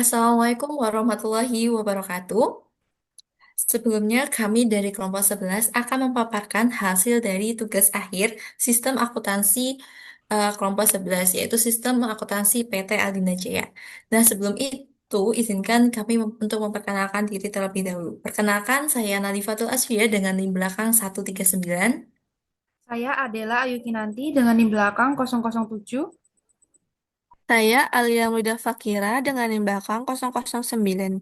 Assalamualaikum warahmatullahi wabarakatuh. Sebelumnya, kami dari kelompok 11 akan memaparkan hasil dari tugas akhir sistem akuntansi kelompok 11, yaitu sistem akuntansi PT Aldina Jaya. Nah, sebelum itu, izinkan kami untuk memperkenalkan diri terlebih dahulu. Perkenalkan, saya Nadifatul Asfia dengan NIM belakang 139. Saya Adela Ayu Kinanti dengan NIM belakang 007. Saya Alia Muda Fakira dengan NIM belakang 009.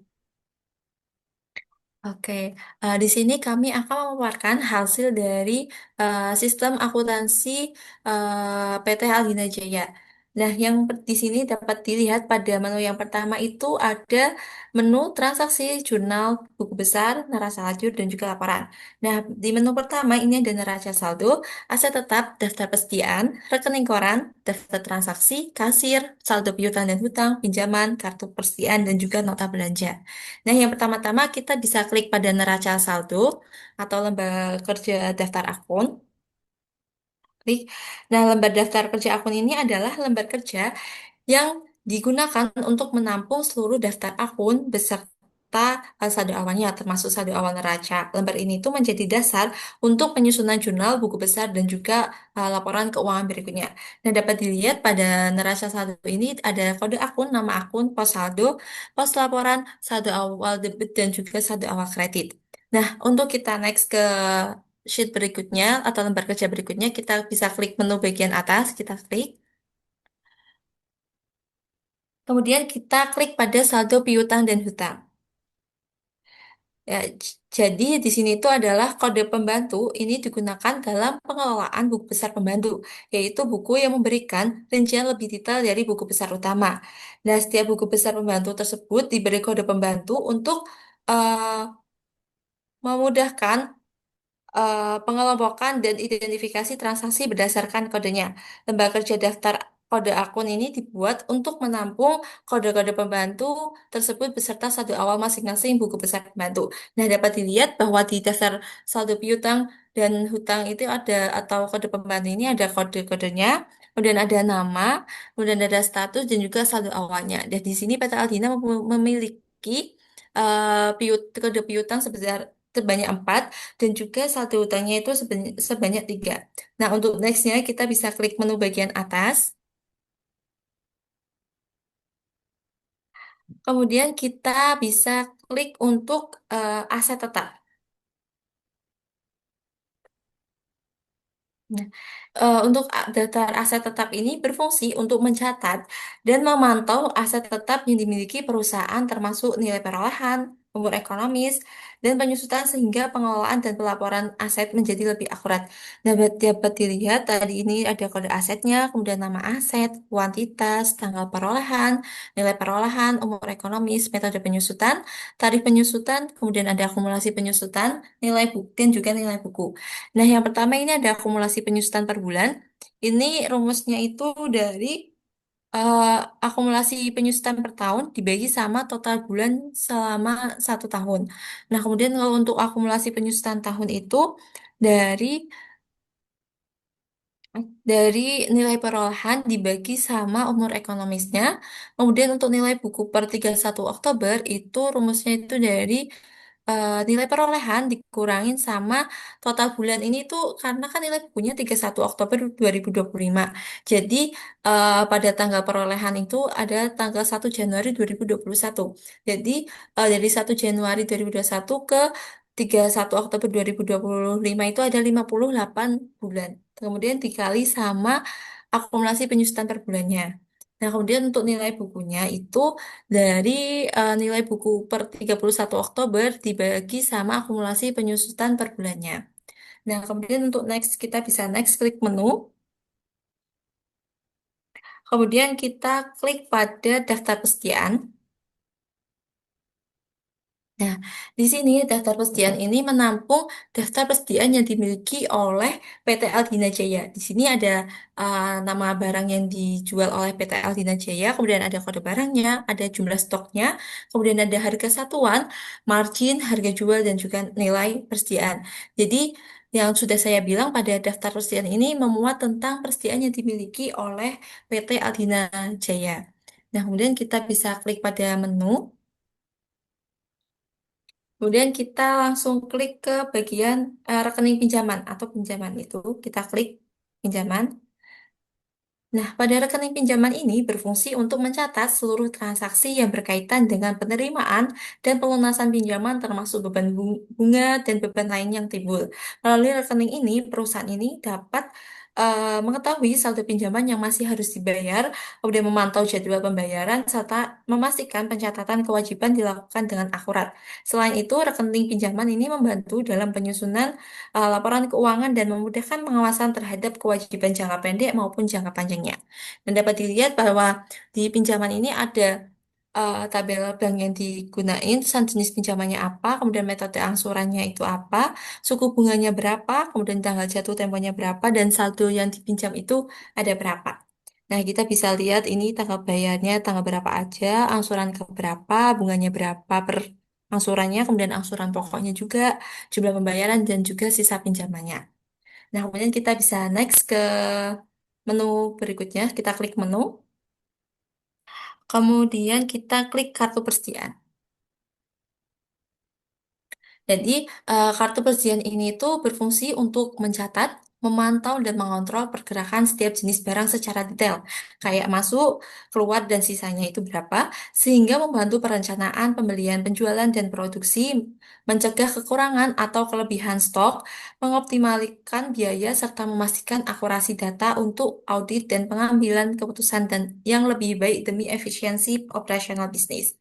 Oke, di sini kami akan memaparkan hasil dari sistem akuntansi PT Aldina Jaya. Nah, yang di sini dapat dilihat pada menu yang pertama itu ada menu transaksi jurnal buku besar, neraca lajur, dan juga laporan. Nah, di menu pertama ini ada neraca saldo, aset tetap, daftar persediaan, rekening koran, daftar transaksi, kasir, saldo piutang dan hutang, pinjaman, kartu persediaan, dan juga nota belanja. Nah, yang pertama-tama kita bisa klik pada neraca saldo atau lembar kerja daftar akun. Klik. Nah, lembar daftar kerja akun ini adalah lembar kerja yang digunakan untuk menampung seluruh daftar akun beserta saldo awalnya, termasuk saldo awal neraca. Lembar ini tuh menjadi dasar untuk penyusunan jurnal, buku besar, dan juga laporan keuangan berikutnya. Nah, dapat dilihat pada neraca saldo ini ada kode akun, nama akun, pos saldo, pos laporan, saldo awal debit, dan juga saldo awal kredit. Nah, untuk kita next ke sheet berikutnya atau lembar kerja berikutnya, kita bisa klik menu bagian atas, kita klik. Kemudian kita klik pada saldo piutang dan hutang. Ya, jadi di sini itu adalah kode pembantu ini digunakan dalam pengelolaan buku besar pembantu, yaitu buku yang memberikan rincian lebih detail dari buku besar utama. Nah, setiap buku besar pembantu tersebut diberi kode pembantu untuk memudahkan pengelompokan dan identifikasi transaksi berdasarkan kodenya. Lembar kerja daftar kode akun ini dibuat untuk menampung kode-kode pembantu tersebut beserta saldo awal masing-masing buku besar pembantu. Nah, dapat dilihat bahwa di daftar saldo piutang dan hutang itu ada atau kode pembantu ini ada kode-kodenya, kemudian ada nama, kemudian ada status dan juga saldo awalnya. Dan di sini PT Aldina memiliki kode piutang sebesar sebanyak 4 dan juga saldo utangnya itu sebanyak 3. Nah, untuk nextnya kita bisa klik menu bagian atas. Kemudian kita bisa klik untuk aset tetap. Nah, untuk daftar aset tetap ini berfungsi untuk mencatat dan memantau aset tetap yang dimiliki perusahaan termasuk nilai perolehan, umur ekonomis, dan penyusutan sehingga pengelolaan dan pelaporan aset menjadi lebih akurat. Dapat dilihat tadi ini ada kode asetnya, kemudian nama aset, kuantitas, tanggal perolehan, nilai perolehan, umur ekonomis, metode penyusutan, tarif penyusutan, kemudian ada akumulasi penyusutan, nilai buku, dan juga nilai buku. Nah, yang pertama ini ada akumulasi penyusutan per bulan. Ini rumusnya itu dari eh, akumulasi penyusutan per tahun dibagi sama total bulan selama 1 tahun. Nah, kemudian kalau untuk akumulasi penyusutan tahun itu dari dari nilai perolehan dibagi sama umur ekonomisnya. Kemudian untuk nilai buku per 31 Oktober itu rumusnya itu dari nilai perolehan dikurangin sama total bulan ini tuh karena kan nilai bukunya 31 Oktober 2025. Jadi pada tanggal perolehan itu ada tanggal 1 Januari 2021. Jadi dari 1 Januari 2021 ke 31 Oktober 2025 itu ada 58 bulan. Kemudian dikali sama akumulasi penyusutan per bulannya. Nah, kemudian untuk nilai bukunya itu dari nilai buku per 31 Oktober dibagi sama akumulasi penyusutan per bulannya. Nah, kemudian untuk next, kita bisa next klik menu. Kemudian kita klik pada daftar persediaan. Nah, di sini daftar persediaan ini menampung daftar persediaan yang dimiliki oleh PT Aldina Jaya. Di sini ada nama barang yang dijual oleh PT Aldina Jaya, kemudian ada kode barangnya, ada jumlah stoknya, kemudian ada harga satuan, margin, harga jual, dan juga nilai persediaan. Jadi, yang sudah saya bilang pada daftar persediaan ini memuat tentang persediaan yang dimiliki oleh PT Aldina Jaya. Nah, kemudian kita bisa klik pada menu. Kemudian kita langsung klik ke bagian rekening pinjaman atau pinjaman itu. Kita klik pinjaman. Nah, pada rekening pinjaman ini berfungsi untuk mencatat seluruh transaksi yang berkaitan dengan penerimaan dan pelunasan pinjaman termasuk beban bunga dan beban lain yang timbul. Melalui rekening ini, perusahaan ini dapat mengetahui saldo pinjaman yang masih harus dibayar, kemudian memantau jadwal pembayaran, serta memastikan pencatatan kewajiban dilakukan dengan akurat. Selain itu, rekening pinjaman ini membantu dalam penyusunan laporan keuangan dan memudahkan pengawasan terhadap kewajiban jangka pendek maupun jangka panjangnya. Dan dapat dilihat bahwa di pinjaman ini ada tabel bank yang digunain, terus jenis pinjamannya apa, kemudian metode angsurannya itu apa, suku bunganya berapa, kemudian tanggal jatuh temponya berapa, dan saldo yang dipinjam itu ada berapa. Nah, kita bisa lihat ini tanggal bayarnya tanggal berapa aja, angsuran ke berapa, bunganya berapa per angsurannya, kemudian angsuran pokoknya juga, jumlah pembayaran, dan juga sisa pinjamannya. Nah, kemudian kita bisa next ke menu berikutnya. Kita klik menu, kemudian kita klik kartu persediaan. Jadi, kartu persediaan ini tuh berfungsi untuk mencatat, memantau, dan mengontrol pergerakan setiap jenis barang secara detail, kayak masuk, keluar, dan sisanya itu berapa, sehingga membantu perencanaan pembelian, penjualan, dan produksi, mencegah kekurangan atau kelebihan stok, mengoptimalkan biaya, serta memastikan akurasi data untuk audit dan pengambilan keputusan dan yang lebih baik demi efisiensi operasional bisnis.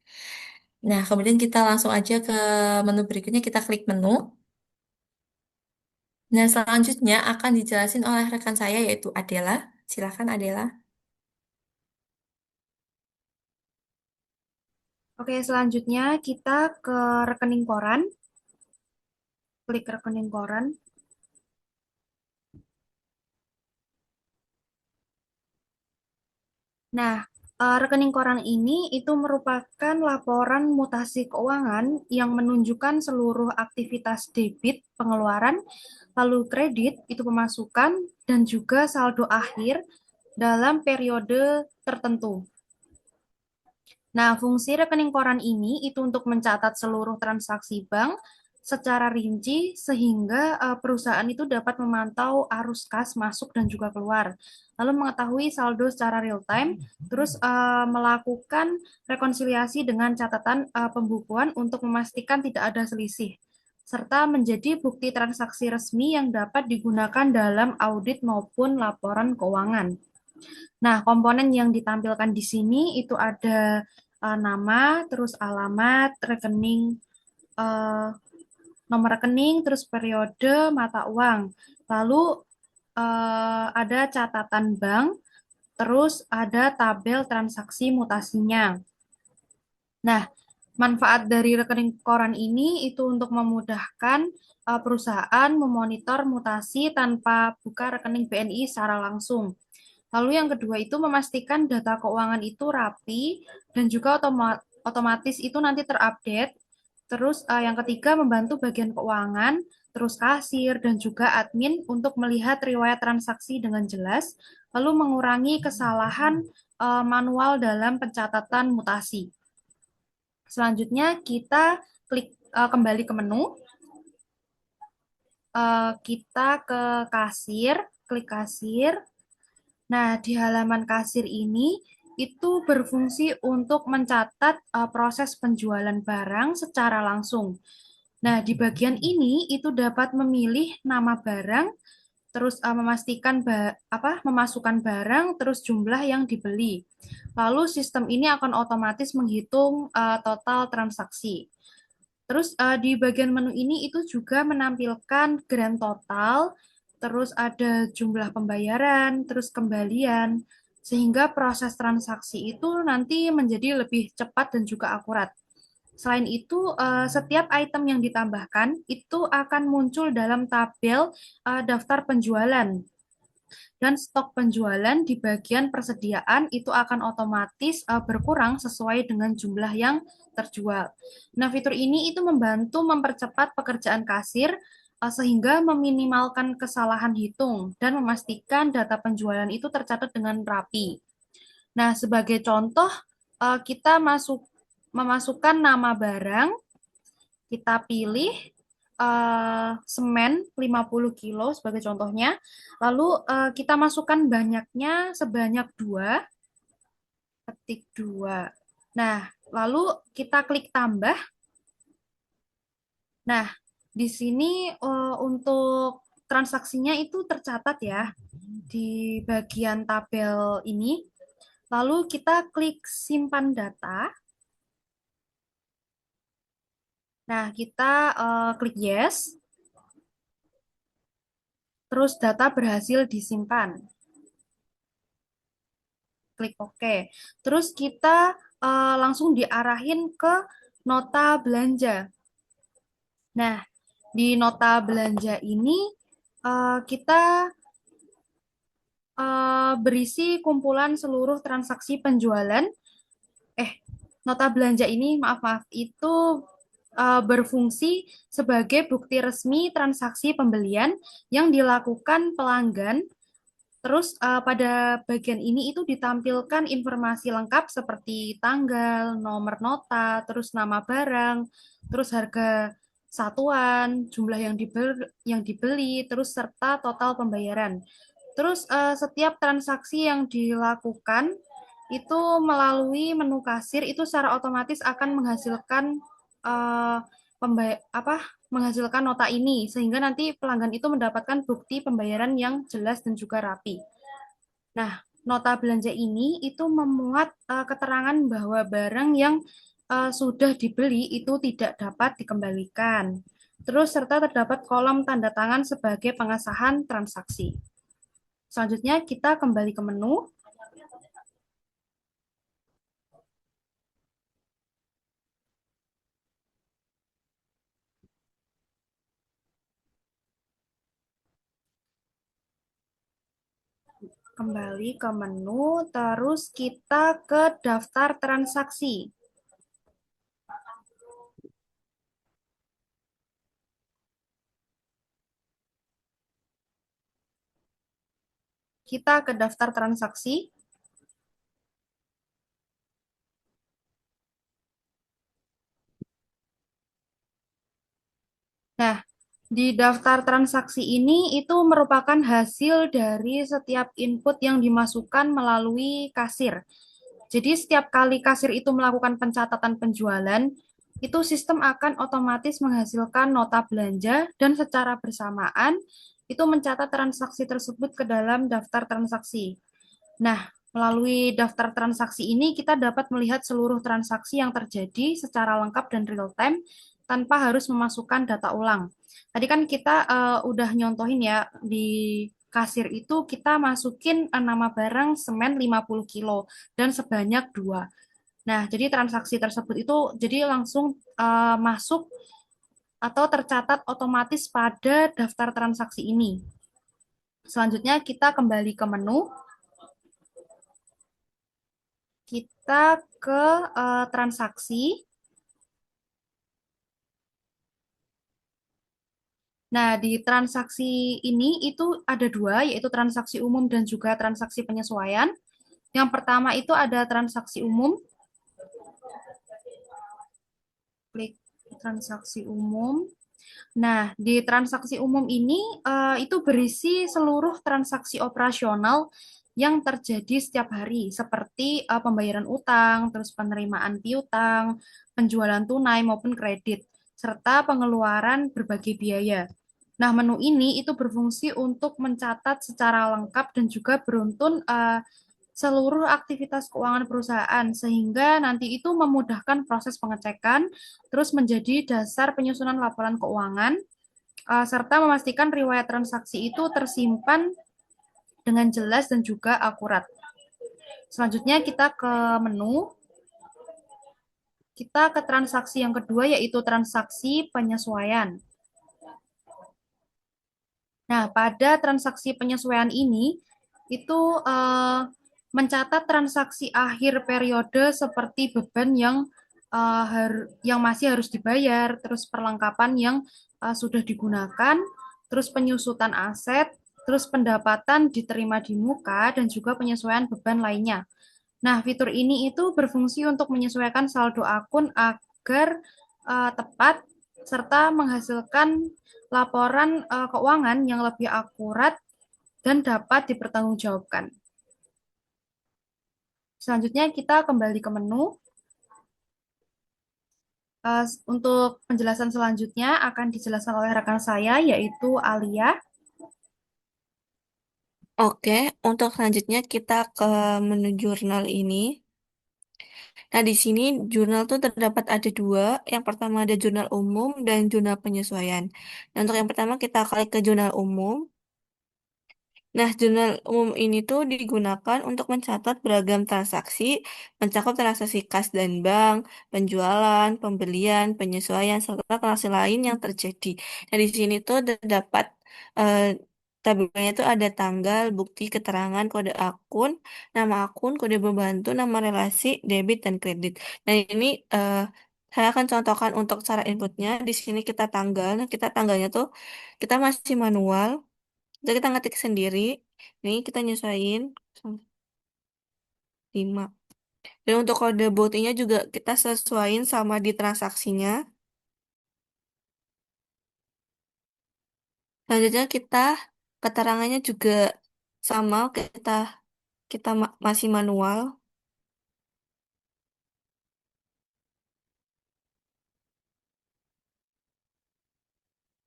Nah, kemudian kita langsung aja ke menu berikutnya, kita klik menu. Nah, selanjutnya akan dijelasin oleh rekan saya yaitu Adela. Silakan Adela. Oke, selanjutnya kita ke rekening koran, klik rekening koran. Nah, rekening koran ini itu merupakan laporan mutasi keuangan yang menunjukkan seluruh aktivitas debit, pengeluaran, lalu kredit, itu pemasukan, dan juga saldo akhir dalam periode tertentu. Nah, fungsi rekening koran ini itu untuk mencatat seluruh transaksi bank secara rinci sehingga perusahaan itu dapat memantau arus kas masuk dan juga keluar, lalu mengetahui saldo secara real time, terus melakukan rekonsiliasi dengan catatan pembukuan untuk memastikan tidak ada selisih, serta menjadi bukti transaksi resmi yang dapat digunakan dalam audit maupun laporan keuangan. Nah, komponen yang ditampilkan di sini itu ada nama, terus alamat, rekening, eh, nomor rekening, terus periode, mata uang. Lalu ada catatan bank, terus ada tabel transaksi mutasinya. Nah, manfaat dari rekening koran ini itu untuk memudahkan perusahaan memonitor mutasi tanpa buka rekening BNI secara langsung. Lalu yang kedua itu memastikan data keuangan itu rapi dan juga otomatis itu nanti terupdate. Terus yang ketiga membantu bagian keuangan, terus kasir dan juga admin untuk melihat riwayat transaksi dengan jelas, lalu mengurangi kesalahan manual dalam pencatatan mutasi. Selanjutnya kita klik kembali ke menu, kita ke kasir, klik kasir. Nah, di halaman kasir ini itu berfungsi untuk mencatat proses penjualan barang secara langsung. Nah, di bagian ini itu dapat memilih nama barang, terus memastikan memasukkan barang, terus jumlah yang dibeli. Lalu sistem ini akan otomatis menghitung total transaksi. Terus di bagian menu ini itu juga menampilkan grand total, terus ada jumlah pembayaran, terus kembalian, sehingga proses transaksi itu nanti menjadi lebih cepat dan juga akurat. Selain itu, setiap item yang ditambahkan itu akan muncul dalam tabel daftar penjualan dan stok penjualan di bagian persediaan itu akan otomatis berkurang sesuai dengan jumlah yang terjual. Nah, fitur ini itu membantu mempercepat pekerjaan kasir sehingga meminimalkan kesalahan hitung dan memastikan data penjualan itu tercatat dengan rapi. Nah, sebagai contoh kita memasukkan nama barang, kita pilih semen 50 kilo sebagai contohnya, lalu kita masukkan banyaknya sebanyak 2, ketik 2. Nah, lalu kita klik tambah. Nah, di sini untuk transaksinya itu tercatat ya di bagian tabel ini. Lalu kita klik simpan data. Nah, kita klik yes, terus data berhasil disimpan. Klik OK. Terus kita langsung diarahin ke nota belanja. Nah, di nota belanja ini kita berisi kumpulan seluruh transaksi penjualan. Eh, nota belanja ini, maaf, itu berfungsi sebagai bukti resmi transaksi pembelian yang dilakukan pelanggan. Terus pada bagian ini itu ditampilkan informasi lengkap seperti tanggal, nomor nota, terus nama barang, terus harga satuan, jumlah yang dibeli, terus serta total pembayaran. Terus setiap transaksi yang dilakukan itu melalui menu kasir itu secara otomatis akan menghasilkan eh, menghasilkan nota ini sehingga nanti pelanggan itu mendapatkan bukti pembayaran yang jelas dan juga rapi. Nah, nota belanja ini itu memuat keterangan bahwa barang yang sudah dibeli itu tidak dapat dikembalikan. Terus serta terdapat kolom tanda tangan sebagai pengesahan transaksi. Selanjutnya kita kembali ke menu. Kembali ke menu, terus kita ke daftar transaksi. Kita ke daftar transaksi. Nah, di daftar transaksi ini itu merupakan hasil dari setiap input yang dimasukkan melalui kasir. Jadi setiap kali kasir itu melakukan pencatatan penjualan, itu sistem akan otomatis menghasilkan nota belanja dan secara bersamaan itu mencatat transaksi tersebut ke dalam daftar transaksi. Nah, melalui daftar transaksi ini kita dapat melihat seluruh transaksi yang terjadi secara lengkap dan real time tanpa harus memasukkan data ulang. Tadi kan kita udah nyontohin ya di kasir itu kita masukin nama barang semen 50 kilo dan sebanyak 2. Nah, jadi transaksi tersebut itu jadi langsung masuk atau tercatat otomatis pada daftar transaksi ini. Selanjutnya kita kembali ke menu, kita ke transaksi. Nah, di transaksi ini itu ada dua, yaitu transaksi umum dan juga transaksi penyesuaian. Yang pertama itu ada transaksi umum. Klik transaksi umum. Nah, di transaksi umum ini itu berisi seluruh transaksi operasional yang terjadi setiap hari, seperti pembayaran utang, terus penerimaan piutang, penjualan tunai maupun kredit, serta pengeluaran berbagai biaya. Nah, menu ini itu berfungsi untuk mencatat secara lengkap dan juga beruntun seluruh aktivitas keuangan perusahaan sehingga nanti itu memudahkan proses pengecekan, terus menjadi dasar penyusunan laporan keuangan, serta memastikan riwayat transaksi itu tersimpan dengan jelas dan juga akurat. Selanjutnya kita ke menu, kita ke transaksi yang kedua yaitu transaksi penyesuaian. Nah, pada transaksi penyesuaian ini itu mencatat transaksi akhir periode seperti beban yang masih harus dibayar, terus perlengkapan yang sudah digunakan, terus penyusutan aset, terus pendapatan diterima di muka dan juga penyesuaian beban lainnya. Nah, fitur ini itu berfungsi untuk menyesuaikan saldo akun agar tepat serta menghasilkan laporan keuangan yang lebih akurat dan dapat dipertanggungjawabkan. Selanjutnya kita kembali ke menu. Untuk penjelasan selanjutnya akan dijelaskan oleh rekan saya yaitu Alia. Oke, untuk selanjutnya kita ke menu jurnal ini. Nah, di sini jurnal tuh terdapat ada dua. Yang pertama ada jurnal umum dan jurnal penyesuaian. Nah, untuk yang pertama kita klik ke jurnal umum. Nah, jurnal umum ini tuh digunakan untuk mencatat beragam transaksi, mencakup transaksi kas dan bank, penjualan, pembelian, penyesuaian, serta transaksi lain yang terjadi. Nah, di sini tuh terdapat eh, tabelnya itu ada tanggal, bukti, keterangan, kode akun, kode pembantu, nama relasi, debit, dan kredit. Nah, ini saya akan contohkan untuk cara inputnya. Di sini kita tanggal. Nah, kita tanggalnya tuh kita masih manual. Jadi kita ngetik sendiri. Ini kita nyesuaiin 5. Dan untuk kode bootingnya juga kita sesuaiin sama di transaksinya. Selanjutnya kita keterangannya juga sama kita kita masih manual.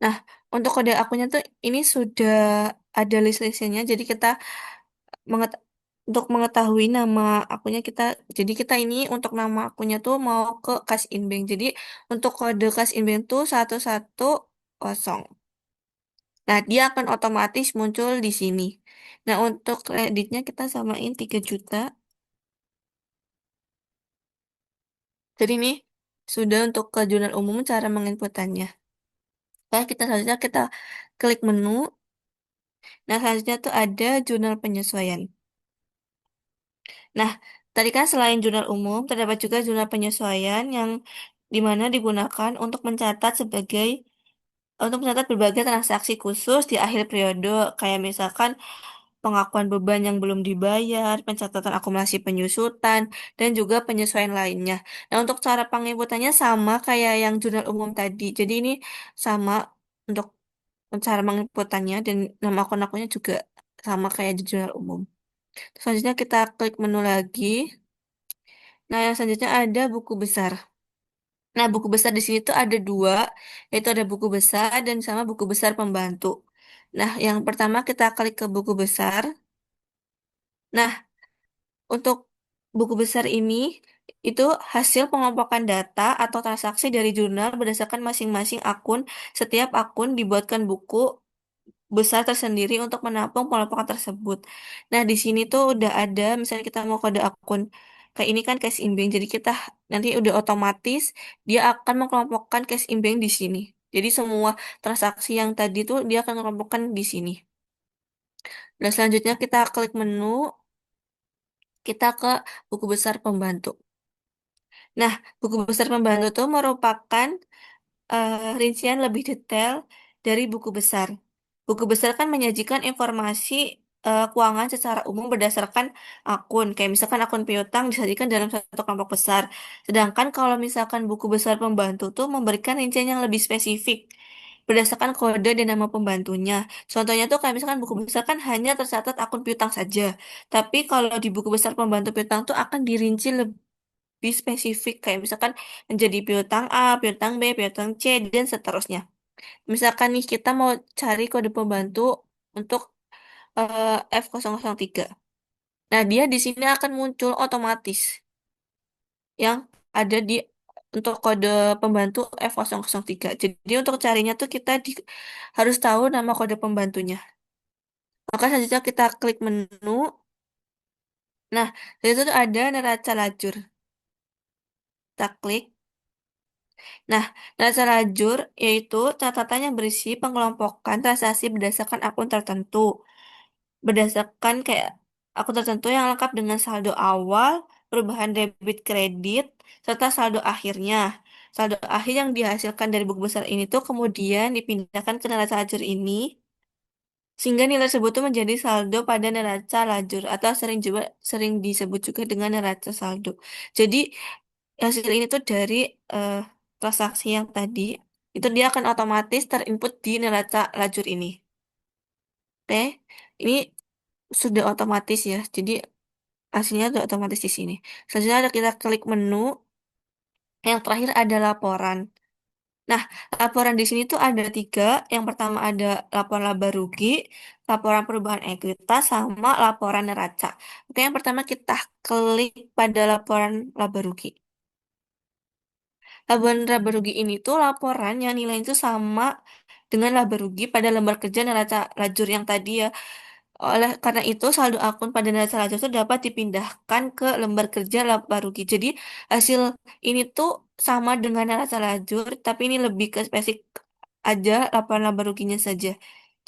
Nah, untuk kode akunnya tuh ini sudah ada list-listnya. Jadi kita menget untuk mengetahui nama akunnya kita, jadi kita ini untuk nama akunnya tuh mau ke Cash in Bank. Jadi untuk kode Cash in Bank tuh 110. Nah, dia akan otomatis muncul di sini. Nah, untuk kreditnya kita samain 3 juta. Jadi ini sudah untuk ke jurnal umum cara menginputannya. Nah, kita selanjutnya kita klik menu. Nah, selanjutnya tuh ada jurnal penyesuaian. Nah, tadi kan selain jurnal umum, terdapat juga jurnal penyesuaian yang dimana digunakan untuk mencatat berbagai transaksi khusus di akhir periode, kayak misalkan pengakuan beban yang belum dibayar, pencatatan akumulasi penyusutan, dan juga penyesuaian lainnya. Nah, untuk cara penginputannya sama kayak yang jurnal umum tadi. Jadi ini sama untuk cara menginputannya dan nama akun-akunnya juga sama kayak di jurnal umum. Selanjutnya kita klik menu lagi. Nah, yang selanjutnya ada buku besar. Nah, buku besar di sini tuh ada dua, yaitu ada buku besar dan sama buku besar pembantu. Nah, yang pertama kita klik ke buku besar. Nah, untuk buku besar ini itu hasil pengelompokan data atau transaksi dari jurnal berdasarkan masing-masing akun. Setiap akun dibuatkan buku besar tersendiri untuk menampung pengelompokan tersebut. Nah, di sini tuh udah ada, misalnya kita mau kode akun, kayak ini kan cash in bank, jadi kita nanti udah otomatis dia akan mengelompokkan cash in bank di sini. Jadi semua transaksi yang tadi tuh dia akan mengelompokkan di sini. Dan selanjutnya kita klik menu, kita ke buku besar pembantu. Nah, buku besar pembantu itu merupakan rincian lebih detail dari buku besar. Buku besar kan menyajikan informasi keuangan secara umum berdasarkan akun. Kayak misalkan akun piutang disajikan dalam satu kelompok besar. Sedangkan kalau misalkan buku besar pembantu tuh memberikan rincian yang lebih spesifik berdasarkan kode dan nama pembantunya. Contohnya tuh kayak misalkan buku besar kan hanya tercatat akun piutang saja. Tapi kalau di buku besar pembantu piutang tuh akan dirinci lebih spesifik kayak misalkan menjadi piutang A, piutang B, piutang C dan seterusnya. Misalkan nih kita mau cari kode pembantu untuk F003. Nah, dia di sini akan muncul otomatis yang ada di untuk kode pembantu F003. Jadi untuk carinya tuh harus tahu nama kode pembantunya. Maka selanjutnya kita klik menu. Nah, di situ tuh ada neraca lajur. Kita klik. Nah, dasar lajur yaitu catatan yang berisi pengelompokan transaksi berdasarkan akun tertentu. Berdasarkan kayak akun tertentu yang lengkap dengan saldo awal, perubahan debit kredit, serta saldo akhirnya. Saldo akhir yang dihasilkan dari buku besar ini tuh kemudian dipindahkan ke neraca lajur ini Sehingga nilai tersebut tuh menjadi saldo pada neraca lajur atau sering disebut juga dengan neraca saldo. Jadi hasil ini tuh dari eh, transaksi yang tadi itu dia akan otomatis terinput di neraca lajur ini. Oke, ini sudah otomatis ya. Jadi hasilnya sudah otomatis di sini. Selanjutnya ada kita klik menu. Yang terakhir ada laporan. Nah, laporan di sini tuh ada tiga. Yang pertama ada laporan laba rugi, laporan perubahan ekuitas, sama laporan neraca. Oke, yang pertama kita klik pada laporan laba rugi. Laporan laba rugi ini tuh laporan yang nilainya itu sama dengan laba rugi pada lembar kerja neraca lajur yang tadi ya. Oleh karena itu, saldo akun pada neraca lajur itu dapat dipindahkan ke lembar kerja laba rugi. Jadi, hasil ini tuh sama dengan neraca lajur, tapi ini lebih ke spesifik aja laporan laba ruginya saja.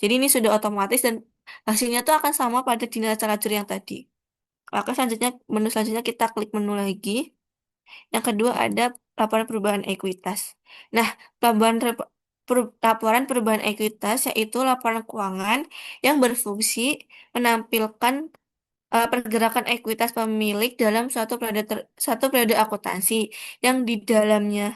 Jadi, ini sudah otomatis dan hasilnya tuh akan sama pada di neraca lajur yang tadi. Oke, selanjutnya, menu selanjutnya kita klik menu lagi. Yang kedua ada laporan perubahan ekuitas. Nah, laporan perubahan ekuitas yaitu laporan keuangan yang berfungsi menampilkan pergerakan ekuitas pemilik dalam suatu periode akuntansi yang di dalamnya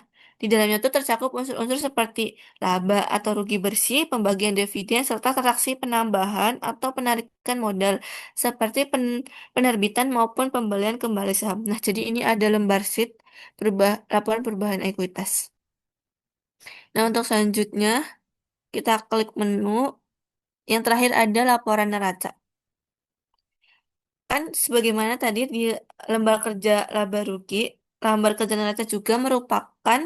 itu tercakup unsur-unsur seperti laba atau rugi bersih, pembagian dividen, serta transaksi penambahan atau penarikan modal seperti penerbitan maupun pembelian kembali saham. Nah, jadi ini ada lembar sheet laporan perubahan ekuitas. Nah, untuk selanjutnya kita klik menu. Yang terakhir ada laporan neraca. Kan sebagaimana tadi di lembar kerja laba rugi, lembar kerja neraca juga merupakan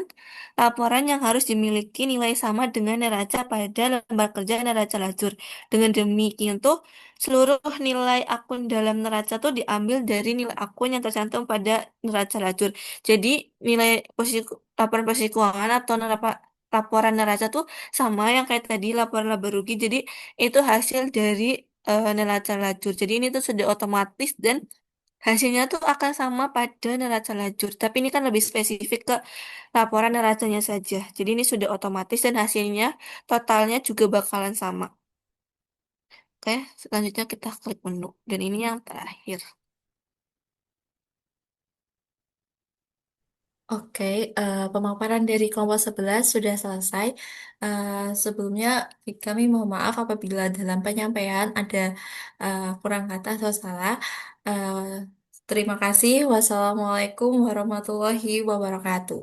laporan yang harus dimiliki nilai sama dengan neraca pada lembar kerja neraca lajur. Dengan demikian tuh seluruh nilai akun dalam neraca tuh diambil dari nilai akun yang tercantum pada neraca lajur. Jadi nilai laporan posisi keuangan atau laporan neraca tuh sama yang kayak tadi laporan laba rugi. Jadi itu hasil dari neraca lajur. Jadi ini tuh sudah otomatis dan hasilnya tuh akan sama pada neraca lajur. Tapi ini kan lebih spesifik ke laporan neracanya saja. Jadi ini sudah otomatis dan hasilnya totalnya juga bakalan sama. Oke, selanjutnya kita klik menu. Dan ini yang terakhir. Oke, pemaparan dari kelompok 11 sudah selesai. Eh, Sebelumnya kami mohon maaf apabila dalam penyampaian ada kurang kata atau salah. Eh, Terima kasih. Wassalamualaikum warahmatullahi wabarakatuh.